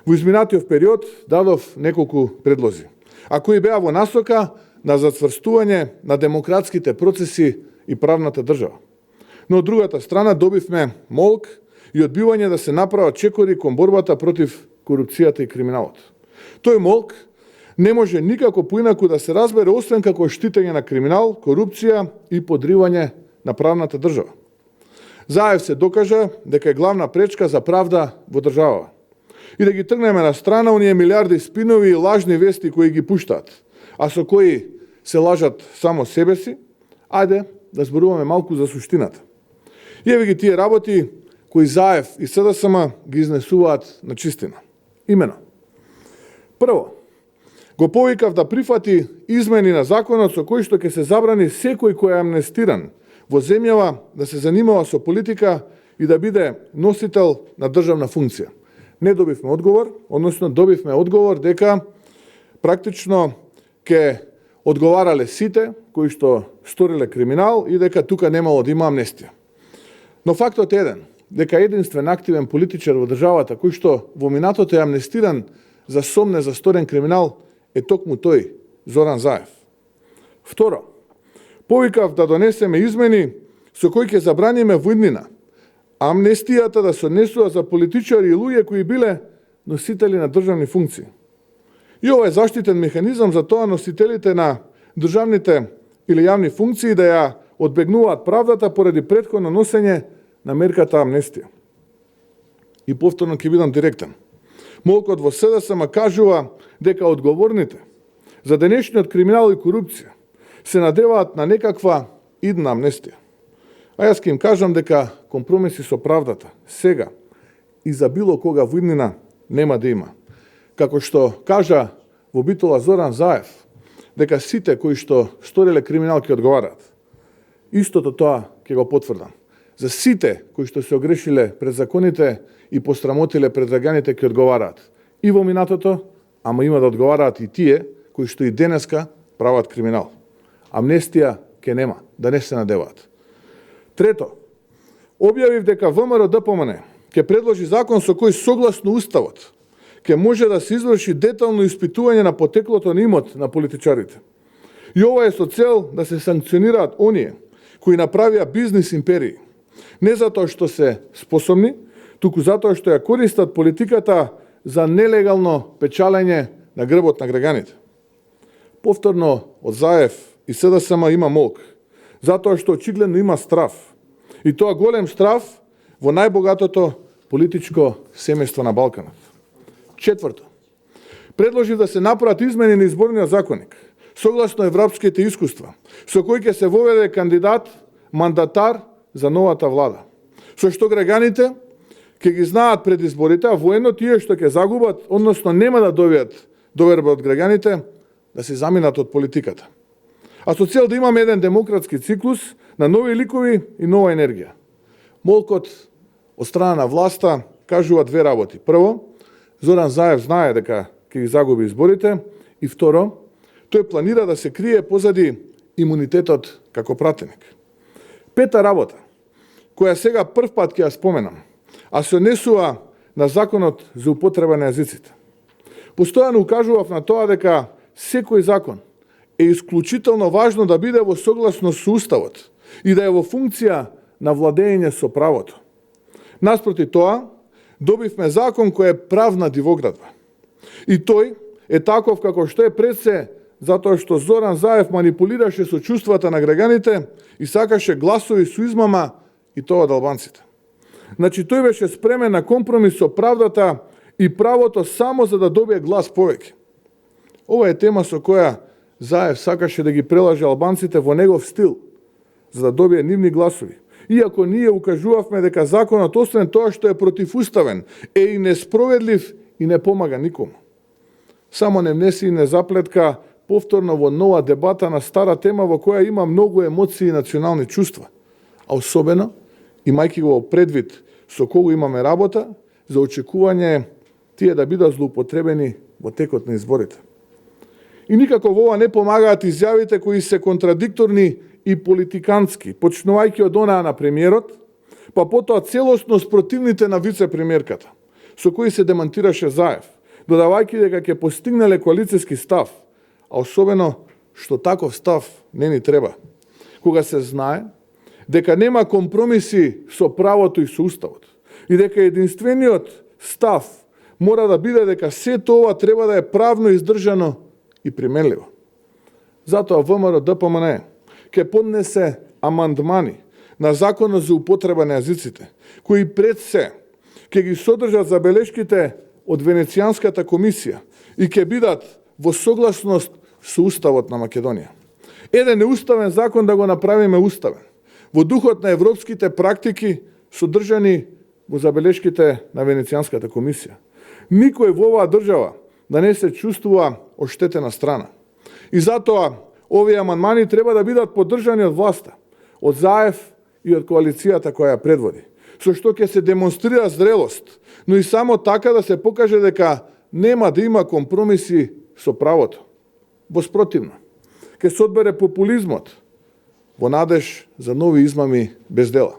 Во изминатиот период дадов неколку предлози, а кои беа во насока на зацврстување на демократските процеси и правната држава. Но од другата страна добивме молк и одбивање да се направат чекори кон борбата против корупцијата и криминалот. Тој молк не може никако поинаку да се разбере освен како штитење на криминал, корупција и подривање на правната држава. Заев се докажа дека е главна пречка за правда во држава. И да ги тргнеме на страна оние милиарди спинови и лажни вести кои ги пуштаат, а со кои се лажат само себе си, ајде да зборуваме малку за суштината. И еве ги тие работи кои Заев и СДСМ ги изнесуваат на чистина. Имено. Прво, го повикав да прифати измени на законот со кои што ќе се забрани секој кој е амнестиран во земјава да се занимава со политика и да биде носител на државна функција. Не добивме одговор, односно добивме одговор дека практично ќе одговарале сите кои што сториле криминал и дека тука немало да има амнестија. Но фактот е еден, дека единствен активен политичар во државата кој што во минатото е амнестиран за сомне за сторен криминал е токму тој, Зоран Заев. Второ, повикав да донесеме измени со кои ќе забраниме во иднина амнестијата да се однесува за политичари и луѓе кои биле носители на државни функции. И ова е заштитен механизам за тоа носителите на државните или јавни функции да ја одбегнуваат правдата поради претходно носење на мерката амнестија. И повторно ќе бидам директен. Молкот во СДСМ кажува дека одговорните за денешниот криминал и корупција се надеваат на некаква идна амнестија. А јас ќе им кажам дека компромиси со правдата сега и за било кога во иднина нема да има. Како што кажа во Битола Зоран Заев, дека сите кои што сториле криминал ќе одговараат. Истото тоа ќе го потврдам. За сите кои што се огрешиле пред законите и пострамотиле пред граѓаните ќе одговараат. И во минатото, ама има да одговараат и тие кои што и денеска прават криминал. Амнестија ќе нема, да не се надеваат. Трето, објавив дека ВМРО ДПМН ќе предложи закон со кој согласно уставот ќе може да се изврши детално испитување на потеклото на имот на политичарите. И ова е со цел да се санкционираат оние кои направија бизнис империи. Не затоа што се способни, туку затоа што ја користат политиката за нелегално печалење на грбот на граѓаните. Повторно од Заев и СДСМ има молк, затоа што очигледно има страв. И тоа голем страв во најбогатото политичко семејство на Балканот. Четврто, предложив да се направат измени на изборниот законник, согласно европските искуства, со кој ќе се воведе кандидат, мандатар за новата влада. Со што граѓаните ќе ги знаат пред изборите, а воено тие што ќе загубат, односно нема да добијат доверба од граѓаните, да се заминат од политиката. А со цел да имаме еден демократски циклус на нови ликови и нова енергија. Молкот од страна на власта кажува две работи. Прво, Зоран Заев знае дека ќе ги загуби изборите и второ, тој планира да се крие позади имунитетот како пратеник. Пета работа, која сега прв пат ќе ја споменам, а се однесува на законот за употреба на јазиците. Постојано укажував на тоа дека секој закон е исклучително важно да биде во согласност со уставот и да е во функција на владење со правото. Наспроти тоа, добивме закон кој е правна дивоградба. И тој е таков како што е пред се, затоа што Зоран Заев манипулираше со чувствата на граѓаните и сакаше гласови со измама и тоа од албанците. Значи тој беше спремен на компромис со правдата и правото само за да добие глас повеќе. Ова е тема со која Заев сакаше да ги прелаже албанците во негов стил, за да добие нивни гласови. Иако ние укажувавме дека законот, освен тоа што е противуставен, е и несправедлив и не помага никому. Само не внеси и не заплетка повторно во нова дебата на стара тема во која има многу емоции и национални чувства, а особено, имајќи го предвид со кого имаме работа, за очекување тие да бидат злоупотребени во текот на изборите. И никако во ова не помагаат изјавите кои се контрадикторни и политикански, почнувајќи од онаа на премиерот, па потоа целосно спротивните на вице-премиерката, со кои се демантираше Заев, додавајќи дека ќе постигнале коалицијски став, а особено што таков став не ни треба. Кога се знае дека нема компромиси со правото и со уставот и дека единствениот став мора да биде дека сето ова треба да е правно издржано и применливо. Затоа ВМРО ДПМН ќе поднесе амандмани на Законот за употреба на јазиците, кои пред се ќе ги содржат забелешките од Венецијанската комисија и ќе бидат во согласност со Уставот на Македонија. Еден неуставен закон да го направиме уставен, во духот на европските практики содржани во забелешките на Венецијанската комисија. Никој во оваа држава да не се чувствува оштетена страна. И затоа овие амандмани треба да бидат поддржани од власта, од Заев и од коалицијата која ја предводи, со што ќе се демонстрира зрелост, но и само така да се покаже дека нема да има компромиси со правото. Во спротивно, ќе се одбере популизмот во надеж за нови измами без дела.